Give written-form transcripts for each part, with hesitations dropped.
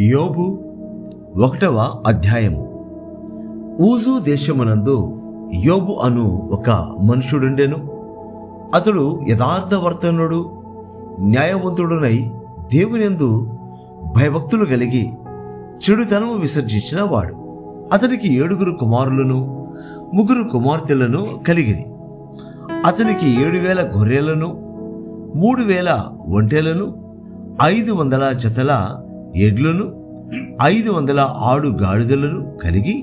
యోబు 1వ అధ్యాయము. ఊజు దేశమునందు యోబు అను ఒక మనుషుడుండెను. అతడు యథార్థవర్తనుడు, న్యాయవంతుడునై దేవునియందు భయభక్తులు కలిగి చెడుతనము విసర్జించిన వాడు. అతనికి 7 కుమారులను 3 కుమార్తెలను కలిగిరి. అతనికి 7,000 గొర్రెలను, 3,000 ఒంటెలను, 500 జతల ఎడ్లను, 500 ఆడు గాడిదలను కలిగి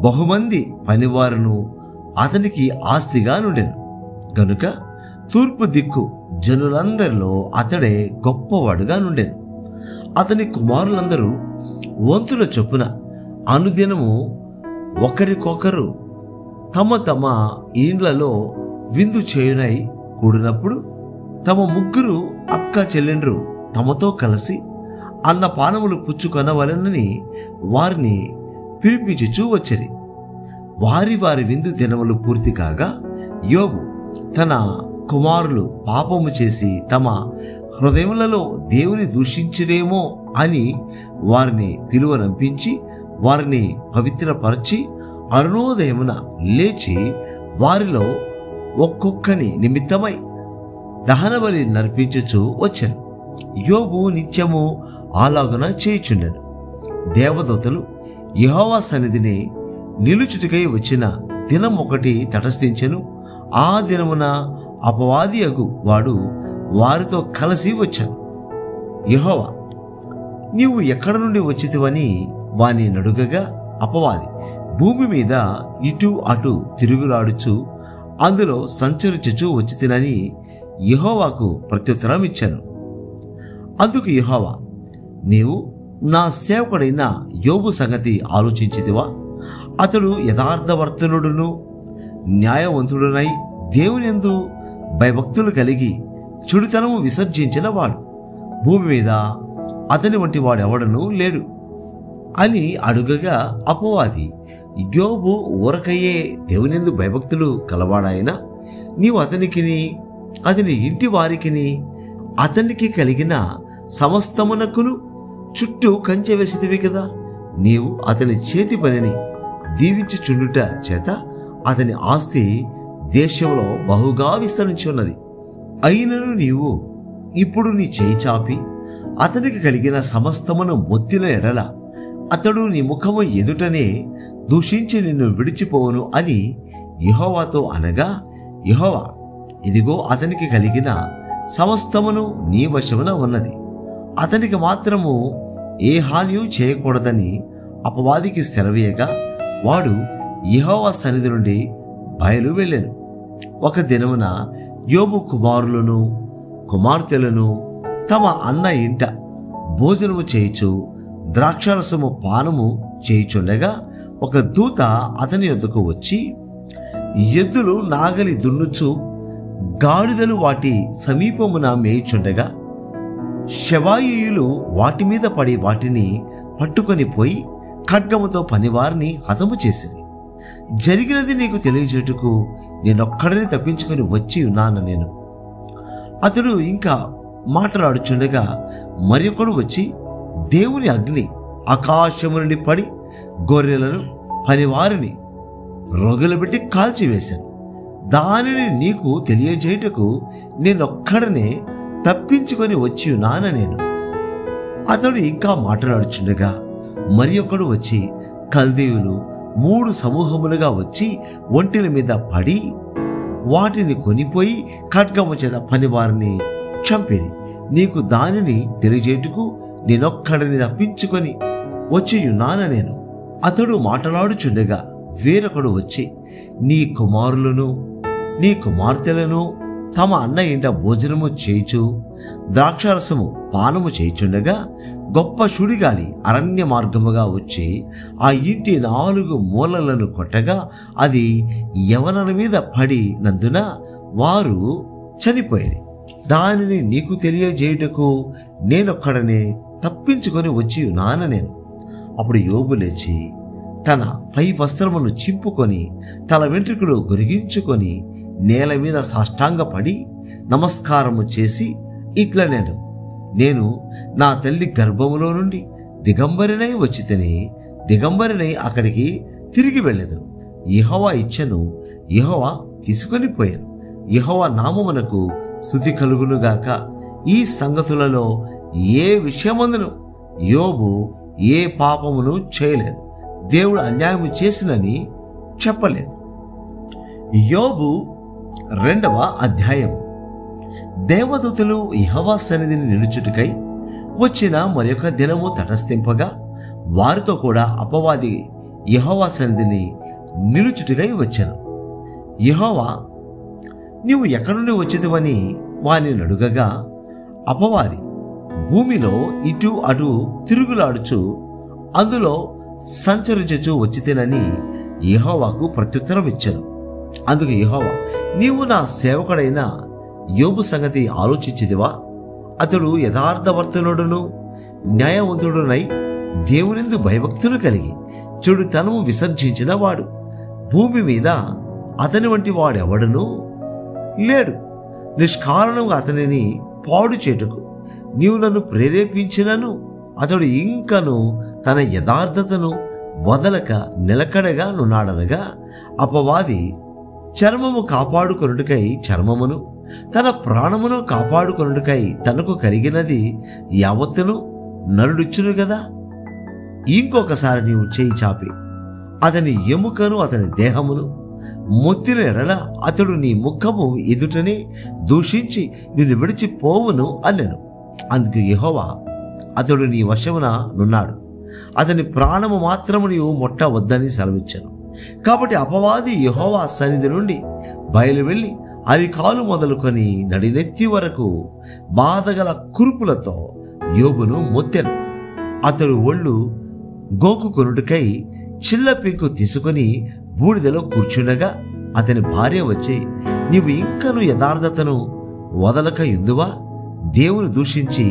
బహుమంది పనివారును అతనికి ఆస్తిగా నుండెను. గనుక తూర్పు దిక్కు జనులందరిలో అతడే గొప్పవాడుగా నుండెను. అతని కుమారులందరూ వంతుల చొప్పున అనుదినము ఒకరికొకరు తమ తమ ఇండ్లలో విందు చేయునై కూడినప్పుడు తమ 3 అక్క చెల్లెండ్రు తమతో కలిసి అన్నపానములు పుచ్చుకొనవలెనని వారిని పిలిపించుచూ వచ్చిరి. వారి విందు దినములు పూర్తి కాగా యోబు తన కుమారులు పాపము చేసి తమ హృదయములలో దేవుని దూషించిరేమో అని వారిని పిలువనంపించి వారిని పవిత్రపరచి అరుణోదయమున లేచి వారిలో ఒక్కొక్కని నిమిత్తమై దహనబలి నర్పించుచూ వచ్చాను. యోబు నిత్యము అలాగున చేయుచుండెను. దేవదూతలు యెహోవా సన్నిధిని నిలుచుటకై వచ్చిన దినం ఒకటి తటస్థించెను. ఆ దినమున అపవాదియగు వాడు వారితో కలిసి వచ్చాను. యెహోవా, నీవు ఎక్కడ నుండి వచ్చితివని వాని నడుగగా అపవాది, భూమి మీద ఇటు అటు తిరుగులాడుచు అందులో సంచరించుచూ వచ్చితినని యెహోవాకు ప్రత్యుత్తరం ఇచ్చాను. అందుకు యెహోవా, నీవు నా సేవకుడైన యోబు సంగతి ఆలోచించితివా? అతడు యథార్థవర్తనుడును న్యాయవంతుడునై దేవునియందు భయభక్తులు కలిగి చెడుతనము విసర్జించిన వాడు. భూమి మీద అతని వంటి వాడెవడనూ లేడు అని అడుగగా అపవాది, యోబు ఊరకయ్యే దేవునియందు భయభక్తులు కలవాడాయన నీవు అతనికిని అతని ఇంటి వారికిని అతనికి కలిగిన సమస్తమునకును చుట్టూ కంచె వేసితివి కదా. నీవు అతని చేతి పనిని దీవించుచుండుట చేత అతని ఆస్తి దేశంలో బహుగా విస్తరించి ఉన్నది. అయినను నీవు ఇప్పుడు నీ చేయి చాపి అతనికి కలిగిన సమస్తమును మొత్తిన ఎడల అతడు నీ ముఖము ఎదుటనే దూషించి నిన్ను విడిచిపోవును అని యెహోవాతో అనగా, యెహోవా, ఇదిగో అతనికి కలిగిన సమస్తమును నీ వశమున ఉన్నది, అతనికి మాత్రము ఏ హానియూ చేయకూడదని అపవాదికి స్థిరవేయగా వాడు యెహోవా సన్నిధి నుండి బయలు వెళ్ళాను. ఒక దినమున యోబు కుమారులను కుమార్తెలను తమ అన్న ఇంట భోజనము చేయుచు ద్రాక్షారసము పానము చేయుచుండగా ఒక దూత అతని యొద్దకు వచ్చి, ఎద్దులు నాగలి దున్నుచు గాడిదలు వాటి సమీపమున మేయుచుండగా శవాయియులు వాటి మీద పడి వాటిని పట్టుకొని పోయి ఖడ్గముతో పనివారిని హతము చేసిరి. జరిగినది నీకు తెలియజేటుకు నేనొక్కడిని తప్పించుకొని వచ్చి ఉన్నాను నేను. అతడు ఇంకా మాట్లాడుచుండగా మరొకడు వచ్చి దేవుని అగ్ని ఆకాశము నుండి పడి గొర్రెలను పనివారిని రొగలుబెట్టి కాల్చివేశాను. దానిని నీకు తెలియజేయటకు నేనొక్కడనే తప్పించుకొని వచ్చి ఉన్నాను నేను. అతడు ఇంకా మాట్లాడుచుండగా మరి ఒకడు వచ్చి కల్దీయులు 3 సమూహములుగా వచ్చి ఒంటెల మీద పడి వాటిని కొనిపోయి ఖడ్గము చేత పనివారిని చంపిరి. నీకు దానిని తెలియజేయటకు నేనొక్కడిని తప్పించుకొని వచ్చి ఉన్నాను నేను. అతడు మాట్లాడుచుండగా వేరొకడు వచ్చి నీ కుమారులను నీ కుమార్తెలను తమ అన్న ఇంట భోజనము చేయుచు ద్రాక్షారసము పానము చేయుచుండగా గొప్ప సుడిగాలి అరణ్య మార్గముగా వచ్చి ఆ ఇంటి 4 మూలలను కొట్టగా అది యవనుల మీద పడి నందున వారు చనిపోయారు. దానిని నీకు తెలియజేయుటకు నేనొక్కడనే తప్పించుకొని వచ్చి ఉన్నాను నేను. అప్పుడు యోబు లేచి తన పై వస్త్రమును చింపుకొని తల వెంట్రుకలు గొరిగించుకొని నేల మీద సాష్టాంగపడి నమస్కారము చేసి ఇట్లా నేను నా తల్లి గర్భములో నుండి దిగంబరినై వచ్చి తిని దిగంబరినై అక్కడికి తిరిగి వెళ్ళెదను. యెహోవా ఇచ్చెను, యెహోవా తీసుకొని పోయాను. యెహోవా నామమునకు స్తుతి కలుగునుగాక. ఈ సంగతులలో ఏ విషయమందును యోబు ఏ పాపమును చేయలేదు, దేవుడు అన్యాయము చేసినని చెప్పలేదు. యోబు 2వ అధ్యాయము. దేవదూతలు యెహోవా సన్నిధిని నిలుచుటకై వచ్చిన మరొక దినము తటస్థింపగా వారితో కూడా అపవాది యెహోవా సన్నిధిని నిలుచుటకై వచ్చెను. యెహోవా, నీవు ఎక్కడి నుండి వచ్చితివని వానిని అడుగగా అపవాది, భూమిలో ఇటు అటు తిరుగులాడుచు అందులో సంచరించుచు వచ్చితేనని యెహోవాకు ప్రత్యుత్తరం ఇచ్చెను. అందుకు యెహోవా, నీవు నా సేవకుడైన యోబు సంగతి ఆలోచించిదివా? అతడు యథార్థవర్తనుడును న్యాయవంతుడునై దేవునిందు భయభక్తులు కలిగి చెడుతనము విసర్జించిన వాడు. భూమి మీద అతని వంటి వాడెవడనూ లేడు. నిష్కారణంగా అతనిని పాడు చేటుకు నీవు నన్ను ప్రేరేపించినను అతడు ఇంకను తన యథార్థతను వదలక నిలకడగా నున్నాడనగా అపవాది చర్మము కాపాడుకొనుటకై చర్మమును, తన ప్రాణమును కాపాడుకొనుటకై తనకు కలిగినది యావత్తును నరుడిచ్చును గదా. ఇంకొకసారి నీవు చేయి చాపి అతని ఎముకను అతని దేహమును మొత్తిన ఎడల అతడు నీ ముఖము ఎదుటనే దూషించి నిన్ను విడిచిపోవును అనెను. అందుకు యెహోవా, అతడు నీ వశమున నున్నాడు, అతని ప్రాణము మాత్రము నీవు ముట్టవద్దని సెలవిచ్చాను. కాబట్టి అపవాది యెహోవా సన్నిధి నుండి బయలువెళ్ళి అరికాలు మొదలుకొని నడినెత్తి వరకు బాధగల కురుపులతో యోబును మొత్తెను. అతడు ఒళ్ళు గోకుకొనుటకై చిల్ల పెంకు తీసుకొని బూడిదలో కూర్చుండగా అతని భార్య వచ్చి, నీవు ఇంకను యథార్థతను వదలక యుందువా? దేవుని దూషించి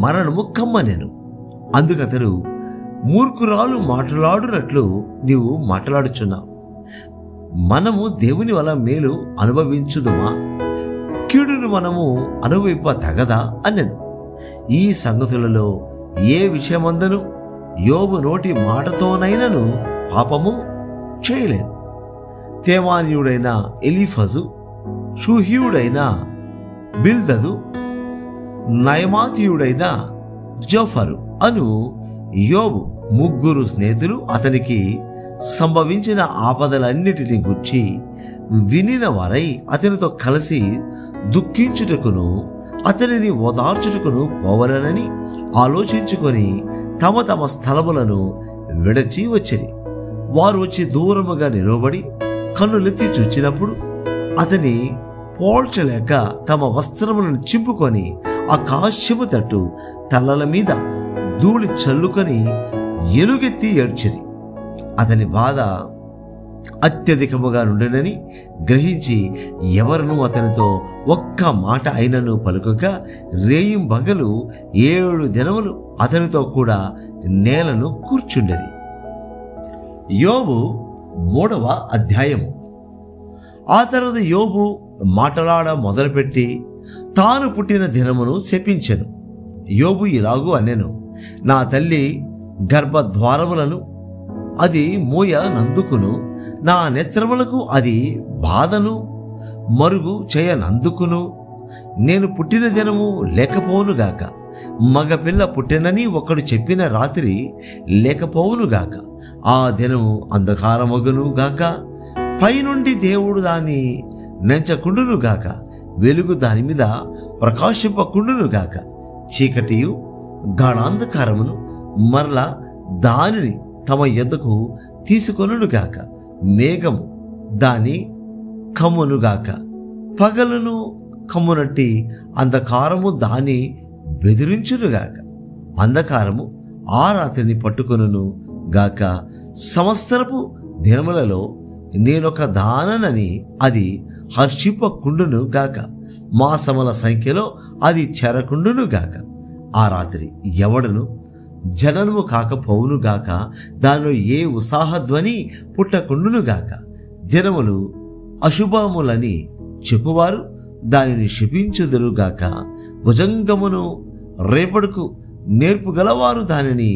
మరణము కమ్మనెను. అందుకతడు, మూర్ఖురాలు మాట్లాడునట్లు నీవు మాట్లాడుచున్నావు. మనము దేవుని వల్ల మేలు అనుభవించుదుమా? కీడును మనము అనుభవింప తగదా అనెను. ఈ సంగతులలో ఏ విషయమందను యోబు నోటి మాటతోనైనను పాపము చేయలేదు. తేమానీయుడైన ఎలీఫజు, షూహీయుడైన బిల్దదు, నయమాతీయుడైన జోఫరు అను యోబు ముగ్గురు స్నేహితులు అతనికి సంభవించిన ఆపదలన్నిటిని గుర్చి వినిన వారై అతనితో కలిసి దుఃఖించుటకును అతనిని ఓదార్చుటకును పోవలనని ఆలోచించుకొని తమ తమ స్థలములను విడచి వచ్చిరి. వారు వచ్చి దూరముగా నిలబడి కన్నులెత్తి చూచినప్పుడు అతని పోల్చలేక తమ వస్త్రములను చింపుకొని ఆకాశము తట్టు తలల మీద ధూళి చల్లుకొని ఎలుగెత్తి ఏడ్చిరి. అతని బాధ అత్యధికముగా నుండినని గ్రహించి ఎవరునూ అతనితో ఒక్క మాట అయినను పలుకక రేయింబగలు 7 దినములు అతనితో కూడా నేలను కూర్చుండెరి. యోబు 3వ అధ్యాయము. ఆ తర్వాత యోబు మాటలాడ మొదలుపెట్టి తాను పుట్టిన దినమును శపించెను. యోబు ఇలాగూ అనెను, నా తల్లి గర్భద్వారములను అది మూయ నందుకును, నా నేత్రములకు అది బాధను మరుగు చేయనందుకును. నేను పుట్టిన దినము లేకపోవునుగాక, మగపిల్ల పుట్టినని ఒకడు చెప్పిన రాత్రి లేకపోవునుగాక, ఆ దినము అంధకారమగును గాక, పైనుండి దేవుడు దాన్ని నెంచకుండును గాక, వెలుగు దాని మీద ప్రకాశింపకుండును గాక, చీకటియు గాఢాంధకారమును మరలా దానిని తమ ఎద్దకు తీసుకొనుగాక, మేఘము దాని కమ్మునుగాక, పగలును కమ్మునట్టి అంధకారము దాని బెదిరించునుగాక, అంధకారము ఆ రాత్రిని పట్టుకొనును గాక, సంవత్సరపు దినములలో నేనొక దాననని అది హర్షింపకుండును గాక, మాసముల సంఖ్యలో అది చెరకుండును గాక, ఆ రాత్రి ఎవడను జననము కాకపోవును గాక, దానిలో ఏ ఉత్సాహధ్వని పుట్టకుండును గాక, దినములు అశుభములని చెప్పువారు దానిని శపించుదురుగాక, భుజంగమును రేపడుకు నేర్పుగలవారు దానిని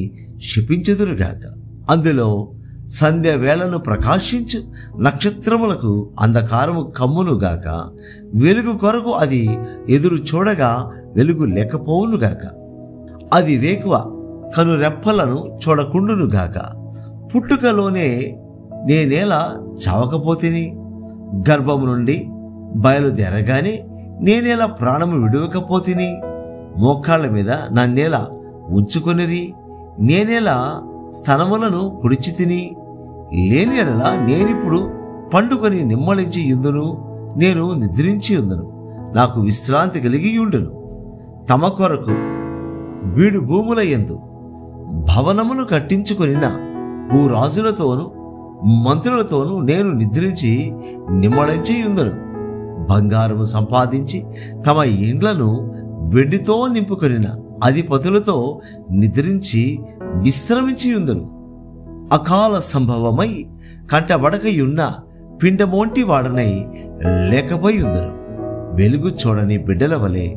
శపించెదురుగాక. అందులో సంధ్య వేళను ప్రకాశించు నక్షత్రములకు అంధకారము కమ్మునుగాక. వెలుగు కొరకు అది ఎదురు చూడగా వెలుగు లేకపోవునుగాక. అది వేకువ కనురెప్పలను చూడకుండునుగాక. పుట్టుకలోనే నేనేలా చావకపోతిని, గర్భము నుండి బయలుదేరగానే నేనేలా ప్రాణము విడవకపోతిని, మోకాళ్ళ మీద నన్నేలా ఉంచుకొనిరి, నేనేలా స్తనములను కుడిచి తిని, లేని ఎడల నేనిప్పుడు పండుకొని నిమ్మళించి యుందును, నేను నిద్రించి యుందును, నాకు విశ్రాంతి కలిగి ఉండును. తమ కొరకు వీడు భూముల యందు భవనమును కట్టించుకొనిన భూరాజులతోనూ మంత్రులతోనూ నేను నిద్రించి నిమ్మళించి యుందును. బంగారము సంపాదించి తమ ఇండ్లను వెండితో నింపుకొనిన అధిపతులతో నిద్రించి విశ్రమించి ఉందును. అకాల సంభవమై కంటబడకయున్న పిండమోంటి వాడనై లేకపోయి ఉందను. వెలుగు చూడని బిడ్డల వలె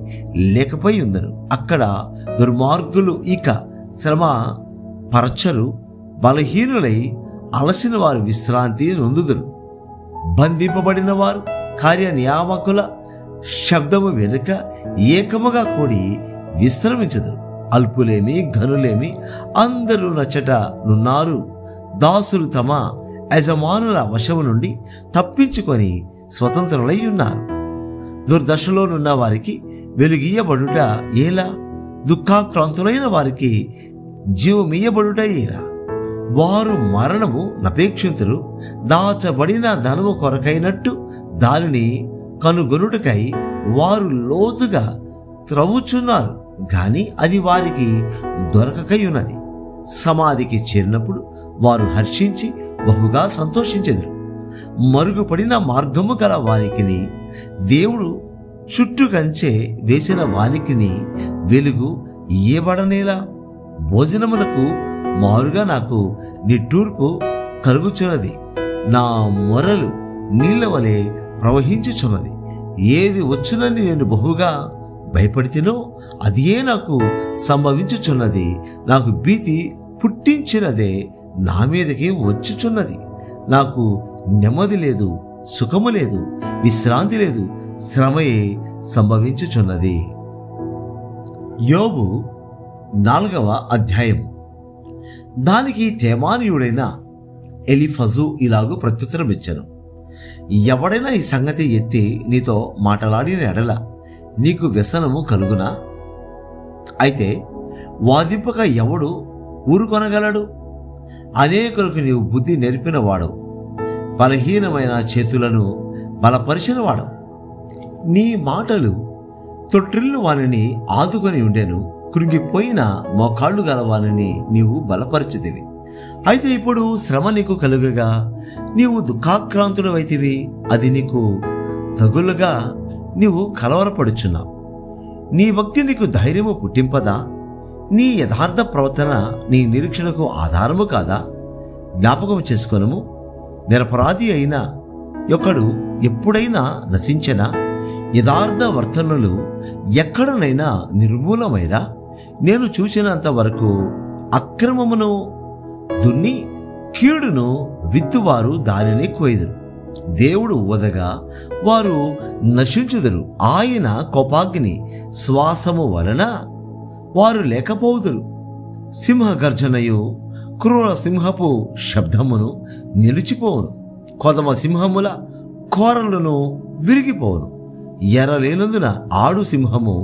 లేకపోయి ఉందను. అక్కడ దుర్మార్గులు ఇక శ్రమ పరచరు, బలహీనులై అలసిన వారు విశ్రాంతి నొందుదురు. బంధింపబడిన వారు కార్యనియామకుల శబ్దము వెనుక ఏకముగా కూడి విశ్రమించదురు. అల్పులేమి ఘనులేమి అందరూ నచ్చట నున్నారు. దాసులు తమ యజమానుల వశము నుండి తప్పించుకొని స్వతంత్రులై ఉన్నారు. దుర్దశలోనున్న వారికి వెలుగియ్యబడుట ఎలా? దుఃఖాక్రాంతులైన వారికి జీవమియ్యబడుట ఎలా? వారు మరణము నపేక్షింతురు. దాచబడిన ధనము కొరకైనట్టు దానిని కనుగొనుటకై వారు లోతుగా త్రవ్వుచున్నారు, గాని అది వారికి దొరకకయున్నది. సమాధికి చేరినప్పుడు వారు హర్షించి బహుగా సంతోషించెదరు. మరుగుపడిన మార్గము గల వానికిని, దేవుడు చుట్టూ కంచె వేసిన వానికిని వెలుగు ఇయ్యబడనేలా? భోజనమునకు మారుగా నాకు నిట్టూర్పు కలుగుచున్నది. నా మొరలు నీళ్ల వలె ప్రవహించుచున్నది. ఏది వచ్చునని నేను బహుగా భయపడితేనో అదియే నాకు సంభవించుచున్నది. నాకు భీతి పుట్టించినదే నా మీదకి వచ్చుచున్నది. నాకు నెమ్మది లేదు, సుఖము లేదు, విశ్రాంతి లేదు, శ్రమయే సంభవించుచున్నది. యోబు 4వ అధ్యాయం. దానికి తేమానీయుడైన ఎలీఫజు ఇలాగు ప్రత్యుత్తరం ఇచ్చెను. ఎవడైనా ఈ సంగతి ఎత్తి నీతో మాటలాడిన ఎడల నీకు వ్యసనము కలుగునా? అయితే వాదింపక ఎవడు ఊరుకొనగలడు? అనేకులకు నీవు బుద్ధి నేర్పిన వాడు, బలహీనమైన చేతులను బలపరిచిన వాడు. నీ మాటలు తొట్టిల్లు వానిని ఆదుకొని ఉండెను, కృంగిపోయిన మోకాళ్ళు గల వానిని నీవు బలపరిచితివి. అయితే ఇప్పుడు శ్రమ నీకు కలుగగా నీవు దుఃఖాక్రాంతుడవైతివి. అది నీకు తగులుగా నీవు కలవరపడుచున్నావు. నీ భక్తి నీకు ధైర్యము పుట్టింపదా? నీ యథార్థ ప్రవర్తన నీ నిరీక్షణకు ఆధారము కాదా? జ్ఞాపకం చేసుకొనుము. నిరపరాధి అయిన ఒకడు ఎప్పుడైనా నశించెనా? యథార్థ వర్తనులు ఎక్కడనైనా నిర్మూలమైనా? నేను చూసినంత వరకు అక్రమమును దున్ని కీడును విత్తువారు దానిని కోయుదురు. దేవుడు ఓదగా వారు నశించుదురు. ఆయన కోపాగ్ని శ్వాసము వలన వారు లేకపోదురు. సింహగర్జనయు క్రూర సింహపు శబ్దమును నిలిచిపోవును. కొదమ సింహముల కోరలను విరిగిపోవును. ఎరలేనందున ఆడు సింహము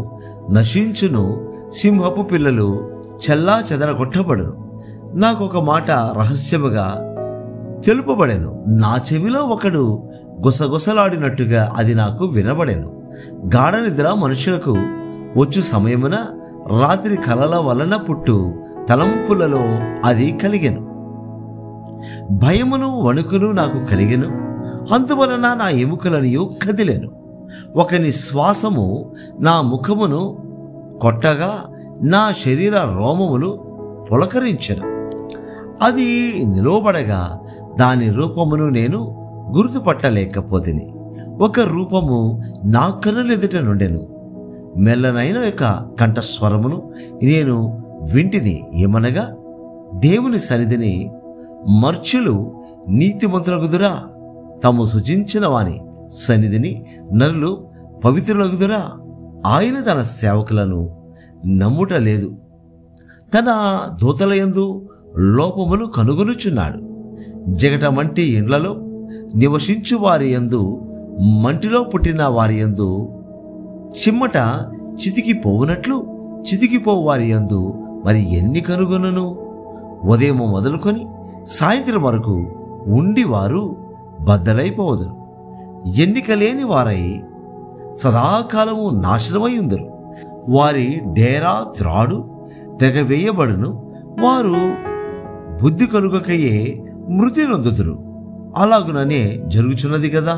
నశించును. సింహపు పిల్లలు చెల్లా చెదరగొట్టబడును. నాకొక మాట రహస్యముగా తెలుపబడెను. నా చెవిలో ఒకడు గుసగుసలాడినట్టుగా అది నాకు వినబడెను. గాఢ నిద్ర మనుషులకు వచ్చు సమయమున రాత్రి కలల వలన పుట్టు తలంపులలో అది కలిగెను. భయమును వణుకును నాకు కలిగెను. అందువలన నా ఎముకలనియు కదిలెను. ఒకని శ్వాసము నా ముఖమును కొట్టగా నా శరీర రోమములు పులకరించెను. అది నిలవబడగా దాని రూపమును నేను గుర్తుపట్టలేకపోతిని. ఒక రూపము నా కనులెదుట నుండెను. మెల్లనైన యొక్క కంఠస్వరమును నేను వింటిని ఏమనగా, దేవుని సన్నిధిని మర్చులు నీతిమంతులగుదురా, తాము సృజించిన వాని సన్నిధిని నరులు పవిత్రులగుదురా. ఆయన తన సేవకులను నమ్ముట లేదు, తన దూతలయందు లోపములు కనుగొనుచున్నాడు. జగటమంటి ఇండ్లలో నివసించు వారి యందు, మంటిలో పుట్టిన వారి యందు చిమ్మట చితికిపోవునట్లు చితికిపోవు వారి యందు మరి ఎన్ని కనుగొనును? ఉదయం మొదలుకొని సాయంత్రం వరకు ఉండి వారు బద్దలైపోవదురు. ఎన్నిక లేని వారై సదాకాలము నాశనమై ఉందరు. వారి డేరా త్రాడు తెగవేయబడును. వారు బుద్ధి కలుగకయే మృతి నొందుదురు. అలాగుననే జరుగుచున్నది కదా.